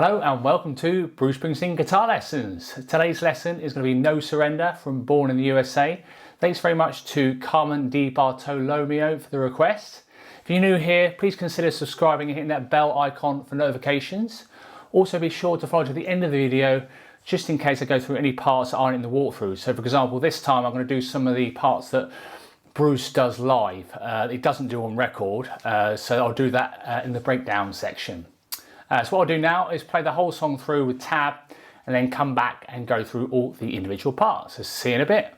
Hello and welcome to Bruce Springsteen Guitar Lessons. Today's lesson is going to be No Surrender from Born in the USA. Thanks very much to Carmen Di Bartolomeo for the request. If you're new here, please consider subscribing and hitting that bell icon for notifications. Also be sure to follow to the end of the video just in case I go through any parts that aren't in the walkthrough. So for example, this time I'm going to do some of the parts that Bruce does live. He doesn't do on record, so I'll do that in the breakdown section. So what I'll do now is play the whole song through with tab and then come back and go through all the individual parts. So see you in a bit.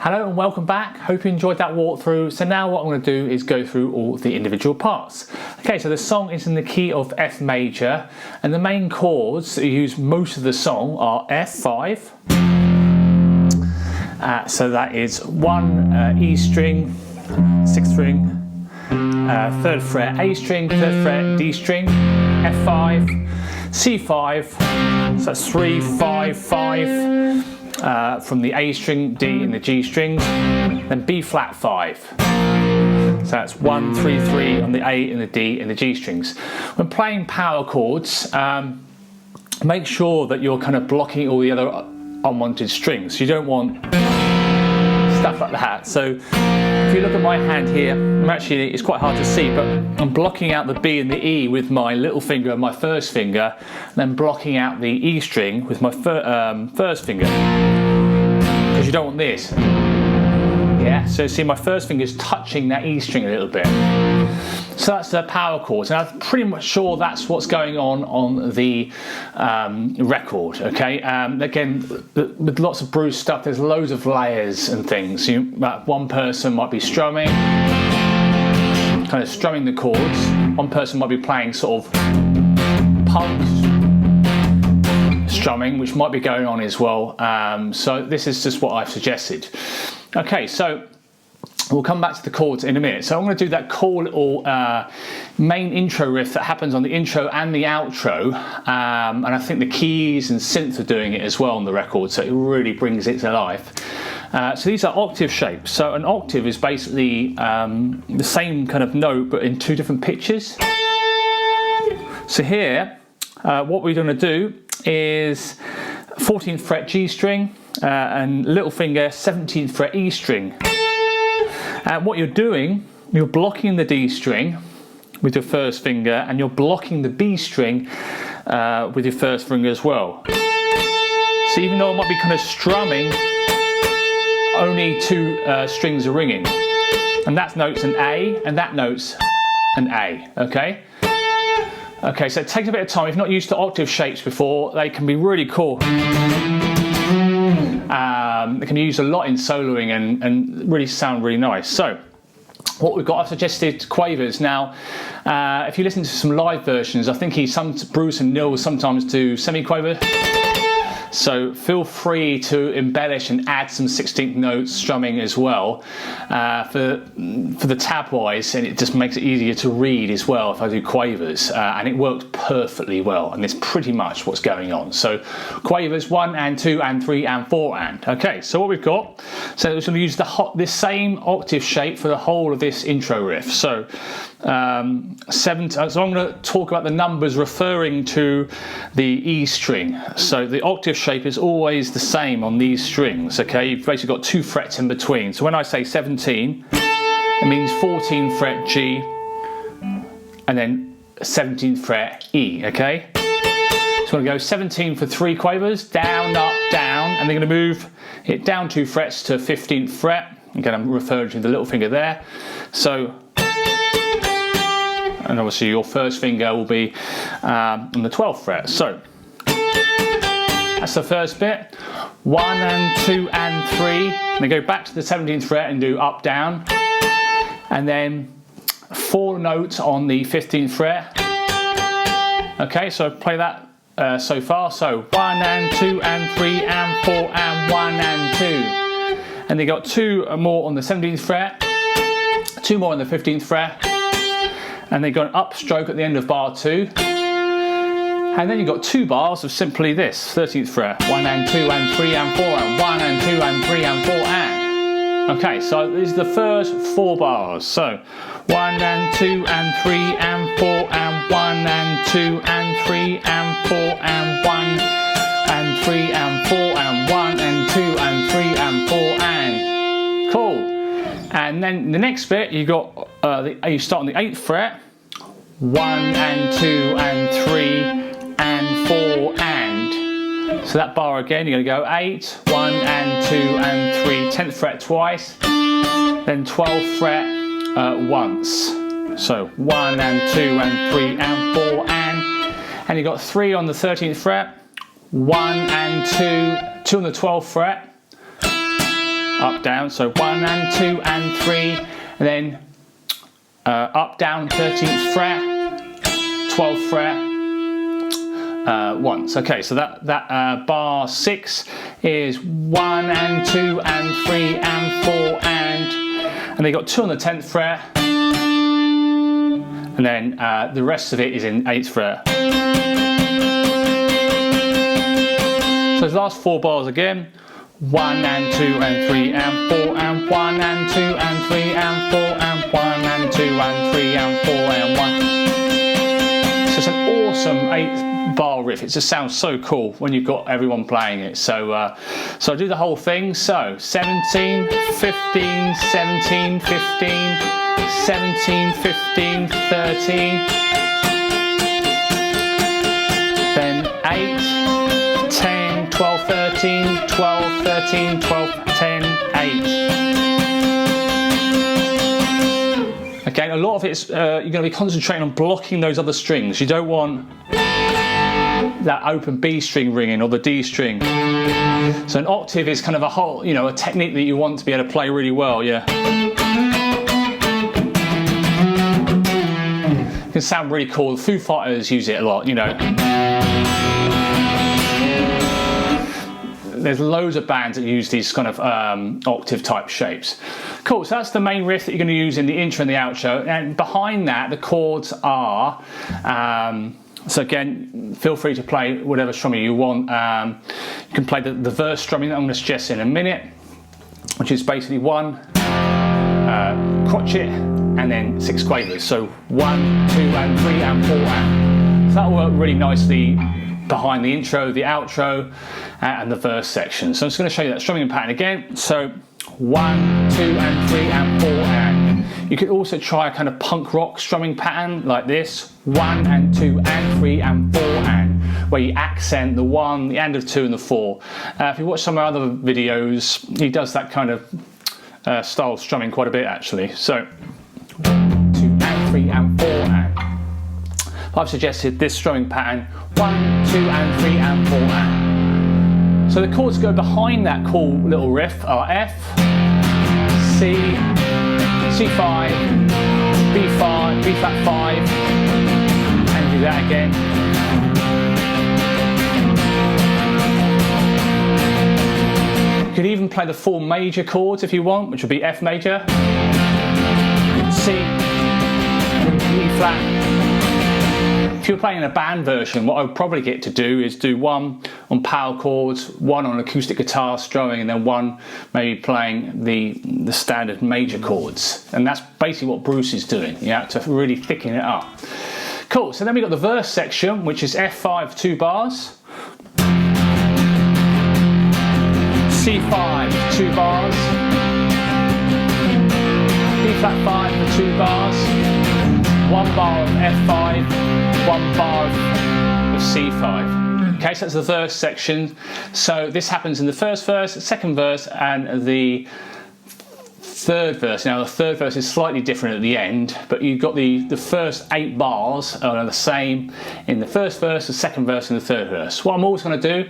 Hello and welcome back. Hope you enjoyed that walkthrough. So now what I'm going to do is go through all the individual parts. Okay, so the song is in the key of F major and the main chords that you use most of the song are F5. So that is 1 E string, 6th string, 3rd fret A string, 3rd fret D string, F5, C5, so that's 3, 5, 5. From the A string, D and the G strings, then B flat 5. So So that's 1, 3, 3 on the A and the D and the G strings. When playing power chords, make sure that you're kind of blocking all the other unwanted strings. You don't want stuff like that. So if you look at my hand here, it's quite hard to see, but I'm blocking out the B and the E with my little finger and my first finger, and then blocking out the E string with my first finger, because you don't want this. Yeah, so see my first finger is touching that E string a little bit. So that's the power chords, and I'm pretty much sure that's what's going on the record, okay? Again, with lots of Bruce stuff, there's loads of layers and things. One person might be strumming, kind of strumming the chords. One person might be playing sort of punk strumming, which might be going on as well. So this is just what I've suggested. Okay, so we'll come back to the chords in a minute. So I'm going to do that cool little main intro riff that happens on the intro and the outro, and I think the keys and synth are doing it as well on the record, so it really brings it to life. So these are octave shapes. So an octave is basically the same kind of note but in two different pitches. So here, what we're going to do is 14th fret G string and little finger 17th fret E string. And what you're doing, you're blocking the D string with your first finger, and you're blocking the B string with your first finger as well. So even though it might be kind of strumming, only two strings are ringing. And that note's an A, and that note's an A, okay? Okay, so it takes a bit of time. If you're not used to octave shapes before, they can be really cool. They can be used a lot in soloing and really sound really nice. So what we've got, I've suggested quavers. Now, if you listen to some live versions, I think Bruce and Neil sometimes do semi-quaver. So feel free to embellish and add some 16th notes strumming as well for the tab wise, and it just makes it easier to read as well if I do quavers, and it works perfectly well, and it's pretty much what's going on. So quavers 1 and 2 and 3 and 4 and. Okay, so what we've got, so we're going to use this same octave shape for the whole of this intro riff. So so I'm going to talk about the numbers referring to the E string. So the octave shape is always the same on these strings, okay? You've basically got 2 frets in between. So when I say 17, it means 14th fret G and then 17th fret E, okay? So I'm going to go 17 for 3 quavers, down, up, down, and they're going to move it down 2 frets to 15th fret. Again, I'm referring to the little finger there. So, and obviously your first finger will be on the 12th fret. So that's the first bit. 1 and 2 and 3. And then go back to the 17th fret and do up, down. And then 4 notes on the 15th fret. Okay, so play that so far. So 1 and 2 and 3 and 4 and 1 and 2. And they got 2 more on the 17th fret. 2 more on the 15th fret. And they got an upstroke at the end of bar 2. And then you've got 2 bars of simply this, 13th fret, 1 and 2 and 3 and 4 and 1 and 2 and 3 and 4 and. Okay, so this is the first 4 bars. So 1 and 2 and 3 and 4 and 1 and 2 and 3 and 4 and 1 and 3 and 4 and 1 and 2 and 3 and 4 and. Cool. And then the next bit, you got you start on the 8th fret, 1 and 2 and 3 and 4 and. So that bar again, you're going to go 8, 1 and 2 and 3, 10th fret twice, then 12th fret once. So 1 and 2 and 3 and 4 and you got 3 on the 13th fret, 1 and 2, 2 on the 12th fret, up, down, so 1 and 2 and 3, and then up, down, 13th fret, 12th fret, once. Okay, so that bar 6 is 1 and 2 and 3 and 4 and they got 2 on the 10th fret, and then the rest of it is in 8th fret. So the last 4 bars again. 1 and 2 and 3 and 4 and 1 and 2 and 3 and 4 and 1 and 2 and 3 and 4 and 1. So it's an awesome 8-bar riff. It just sounds so cool when you've got everyone playing it. So so I do the whole thing. So 17, 15, 17, 15, 17, 15, 13, then 8, 10, 12, 13, 12, 13, 12, 10, 8. Again, a lot of it's you're going to be concentrating on blocking those other strings. You don't want that open B string ringing or the D string. So an octave is kind of a whole, you know, a technique that you want to be able to play really well, yeah. It can sound really cool. Foo Fighters use it a lot, you know. There's loads of bands that use these kind of octave type shapes. Cool, so that's the main riff that you're going to use in the intro and the outro, and behind that the chords are, so again, feel free to play whatever strumming you want. You can play the verse strumming that I'm going to suggest in a minute, which is basically 1 crotchet and then 6 quavers, so 1, 2 and 3 and 4 and. So that'll work really nicely behind the intro, the outro, and the verse section. So I'm just going to show you that strumming pattern again. So 1, 2 and 3 and 4 and. You could also try a kind of punk rock strumming pattern like this: 1 and 2 and 3 and 4 and, where you accent the 1, the end of 2 and the 4. If you watch some of my other videos, he does that kind of style of strumming quite a bit actually. So 1, 2 and 3 and 4 and. I've suggested this strumming pattern: 1, 2 and 3 and 4 and. So the chords go behind that cool little riff are F, C, C5, B5, B flat 5, and do that again. You could even play the 4 major chords if you want, which would be F major, C, E flat. If you're playing a band version, what I would probably get to do is do 1 on power chords, 1 on acoustic guitar strumming, and then 1 maybe playing the standard major chords. And that's basically what Bruce is doing, yeah, to really thicken it up. Cool, so then we've got the verse section, which is F5 2 bars, C5 2 bars, B flat 5 for 2 bars, 1 bar of F5, 1 bar of C5. Okay, so that's the verse section. So this happens in the first verse, second verse, and the third verse. Now the third verse is slightly different at the end, but you've got the first 8 bars are the same in the first verse, the second verse, and the third verse. What I'm always going to do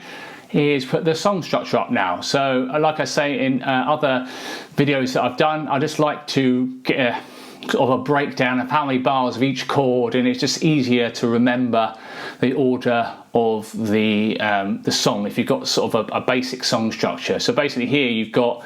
is put the song structure up now. So like I say in other videos that I've done, I just like to get a sort of a breakdown of how many bars of each chord, and it's just easier to remember the order of the song if you've got sort of a basic song structure. So basically here you've got,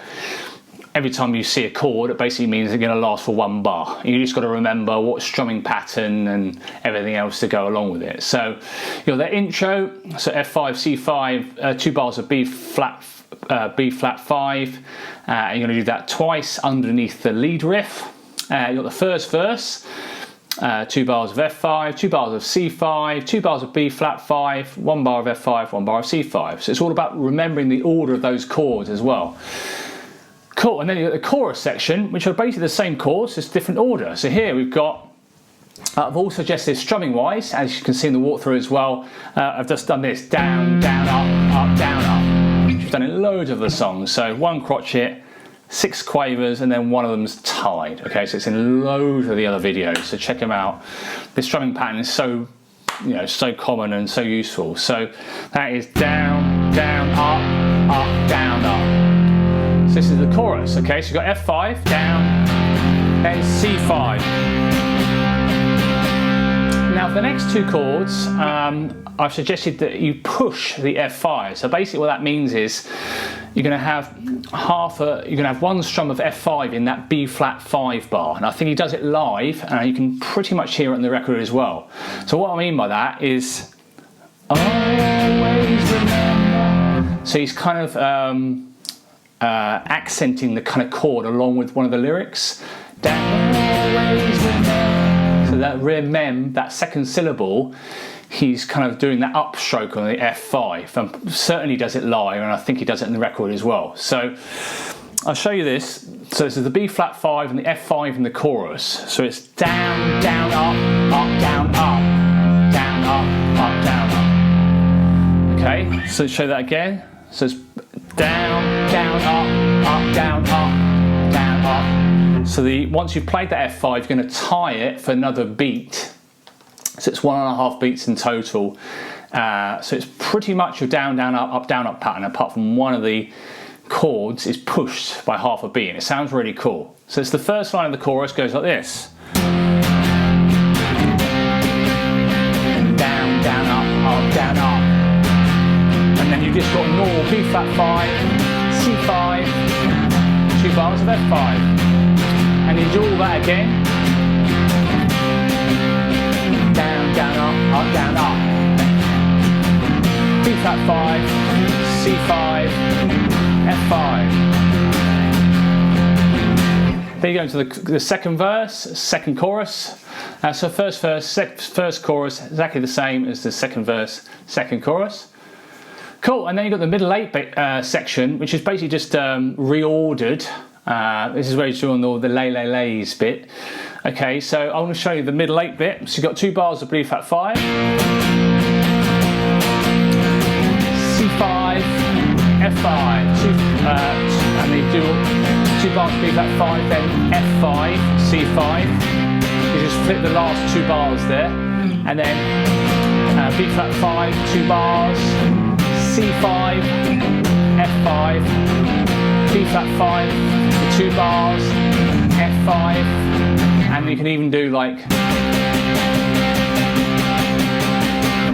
every time you see a chord, it basically means they're going to last for 1 bar. You just got to remember what strumming pattern and everything else to go along with it. So you know, the intro, so F5, C5, 2 bars of B flat 5, and you're going to do that twice underneath the lead riff. You've got the first verse, 2 bars of F5, 2 bars of C5, 2 bars of B flat 5, 1 bar of F5, 1 bar of C5. So it's all about remembering the order of those chords as well. Cool, and then you've got the chorus section, which are basically the same chords, just different order. So here we've got, I've also suggested strumming wise, as you can see in the walkthrough as well. I've just done this: down, down, up, up, down, up. Which I've done in loads of the songs. So 1 crotchet, 6 quavers, and then 1 of them's tied. Okay, so it's in loads of the other videos, so check them out. This strumming pattern is so, you know, so common and so useful. So that is down, down, up, up, down, up. So this is the chorus. Okay, so you've got F5, down, then C5. Now for the next 2 chords, I've suggested that you push the F5. So basically what that means is you're going to have you're going to have 1 strum of F5 in that B flat 5 bar. And I think he does it live, and you can pretty much hear it on the record as well. So what I mean by that is always remember. So he's kind of accenting the kind of chord along with one of the lyrics. So that remem, that second syllable, he's kind of doing that upstroke on the F5, and certainly does it live, and I think he does it in the record as well. So I'll show you this. So this is the B flat 5 and the F5 in the chorus. So it's down, down, up, down, up, down, up, down, up. Okay, so let's show that again. So it's down, down, up, down, up, down, up. So once you've played that F5, you're going to tie it for another beat. So it's 1.5 beats in total. So it's pretty much your down, down, up, down, up pattern, apart from one of the chords is pushed by half a beat, and it sounds really cool. So it's the first line of the chorus goes like this. Down, down, up, down, up. And then you've just got a normal B flat 5, C5, 2 bars of F5. And you do all that again. Down, down, up, down, up. B flat 5, C5, F5. Then you go into the second verse, second chorus. So first verse, first chorus, exactly the same as the second verse, second chorus. Cool, and then you've got the middle 8 section, which is basically just reordered. This is where you're doing all the lays bit. Okay, so I want to show you the middle 8 bit. So you've got 2 bars of B flat 5, C5, F5, and they do 2 bars of B flat 5, then F5, C5. You just flip the last 2 bars there, and then B flat 5, 2 bars, C5, F5, B flat 5, 2 bars, F5, and you can even do like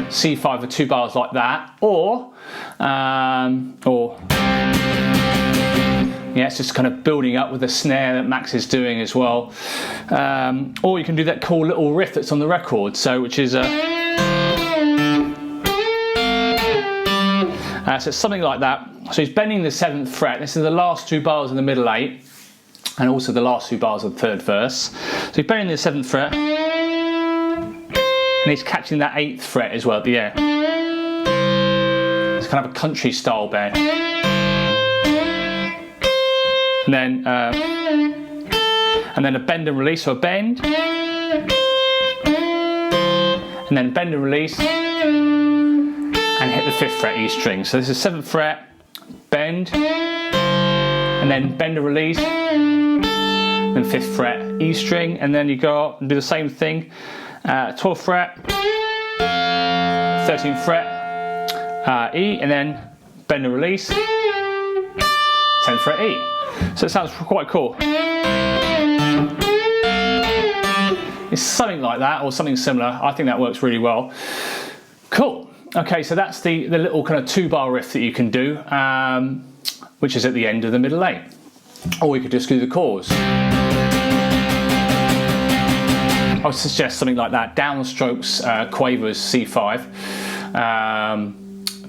C5 for 2 bars like that, or yeah, it's just kind of building up with the snare that Max is doing as well, or you can do that cool little riff that's on the record, so which is so it's something like that. So he's bending the 7th fret. This is the last 2 bars in the middle 8, and also the last 2 bars of the 3rd verse. So he's bending the 7th fret, and he's catching that 8th fret as well at the end. It's kind of a country style bend. And then a bend and release, so a bend, and then bend and release, and hit the 5th fret E string. So this is 7th fret, bend, and then bend and release, then 5th fret E string, and then you go up and do the same thing, 12th fret, 13th fret, E, and then bend and release, 10th fret E. So it sounds quite cool. It's something like that, or something similar. I think that works really well. Cool. Okay, so that's the little kind of 2-bar riff that you can do, which is at the end of the middle 8. Or we could just do the chords. I would suggest something like that, downstrokes, quavers, C5,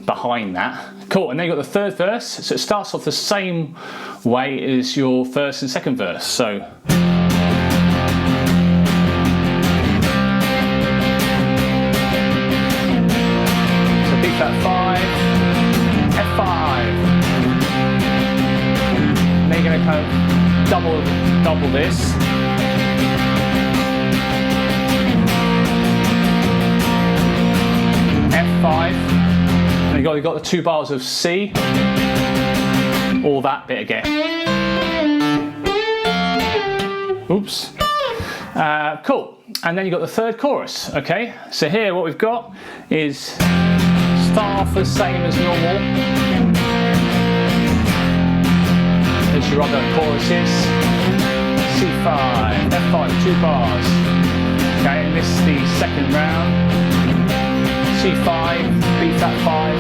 behind that. Cool, and then you've got the 3rd verse, so it starts off the same way as your 1st and 2nd verse. So B flat 5, F5. And then you're going to kind of double this. F5. And you've got the 2 bars of C, all that bit again. Oops. Cool. And then you've got the 3rd chorus. Okay, so here what we've got is start off the same as normal as your other choruses. C5, F5, 2 bars. Okay, and this is the 2nd round. C5, B flat 5,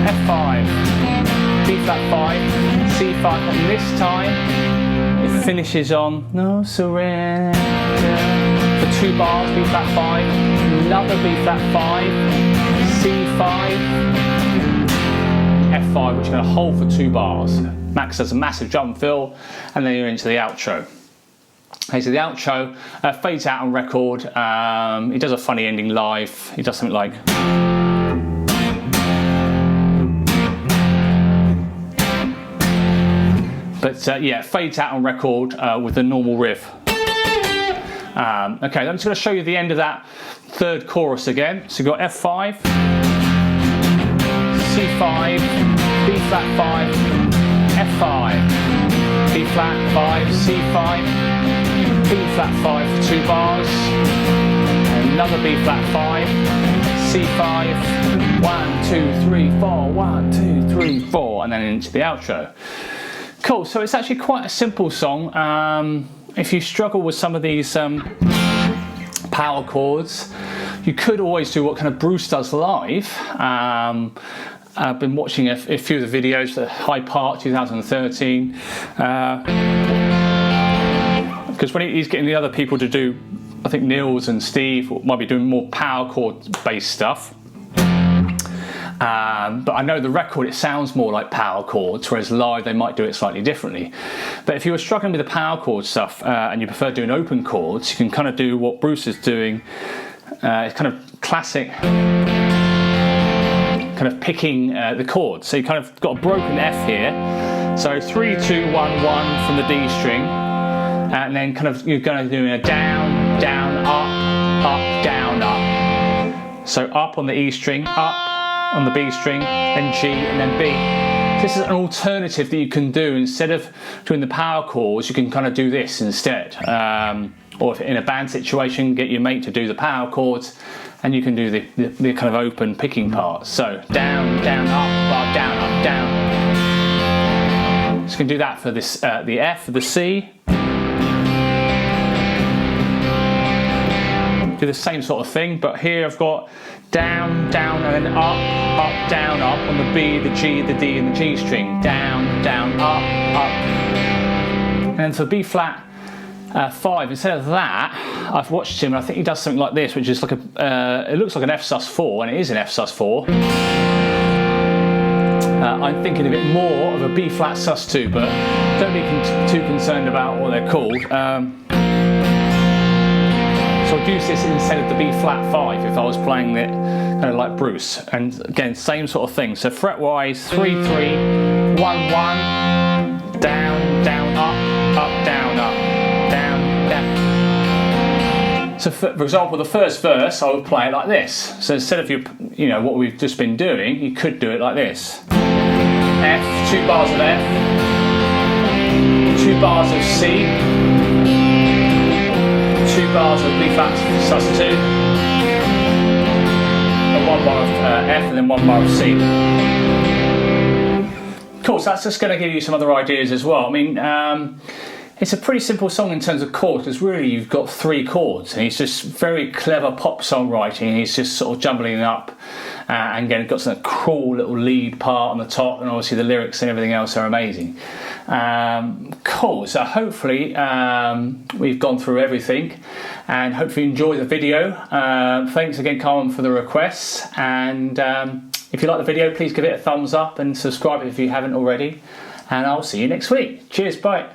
F5, B flat 5, C5, and this time it finishes on no surrender for 2 bars, B flat 5, another B flat 5, C5, F5, chords, you're going to hold for 2 bars. Max does a massive jump fill, and then you're into the outro. Okay, so the outro fades out on record. He does a funny ending live. He does something like. But yeah, it fades out on record with the normal riff. Okay, I'm just going to show you the end of that 3rd chorus again. So you've got F5, C5, B flat 5, F5, B flat 5, C5, B flat 5 for 2 bars, another B flat 5, C5, 1, 2, 3, 4, 1, 2, 3, 4, and then into the outro. Cool, so it's actually quite a simple song. If you struggle with some of these power chords, you could always do what kind of Bruce does live. I've been watching a few of the videos, the Hyde Park 2013, because when he's getting the other people to do, I think Nils and Steve might be doing more power chord based stuff. But I know the record, it sounds more like power chords, whereas live they might do it slightly differently. But if you were struggling with the power chord stuff and you prefer doing open chords, you can kind of do what Bruce is doing. It's kind of classic, kind of picking the chords. So you kind of got a broken F here. So 3, 2, 1, 1 from the D string, and then kind of you're going to do a down, down, up, down, up. So up on the E string, up on the B string, then G, and then B. This is an alternative that you can do. Instead of doing the power chords, you can kind of do this instead. Or if in a band situation, get your mate to do the power chords, and you can do the kind of open picking parts. So down, down, up, down, down. So you can do that for this, the F, the C. Do the same sort of thing, but here I've got down, down, and then up, down, up on the B, the G, the D, and the G string. Down, down, up. And then for B flat 5, instead of that, I've watched him and I think he does something like this, which is like it looks like an F sus4, and it is an F sus4. I'm thinking of it more of a B flat sus2, but don't be too concerned about what they're called. So I'd use this instead of the B flat 5 if I was playing it kind of like Bruce. And again, same sort of thing. So fret wise, 3, 3, 1, 1, down, down, up, down, down, down. So for example, the first verse, I would play it like this. So instead of you know what we've just been doing, you could do it like this. F, 2 bars of F, 2 bars of C, 2 bars of B flat sus2, and 1 bar of F, and then 1 bar of C. Cool, so that's just going to give you some other ideas as well. I mean, it's a pretty simple song in terms of chords, because really you've got 3 chords, and he's just very clever pop songwriting. He's just sort of jumbling up, and again, got some cool little lead part on the top, and obviously the lyrics and everything else are amazing. Cool, so hopefully we've gone through everything, and hopefully you enjoy the video. Thanks again, Carmen, for the requests, and if you like the video, please give it a thumbs up and subscribe if you haven't already, and I'll see you next week. Cheers, bye.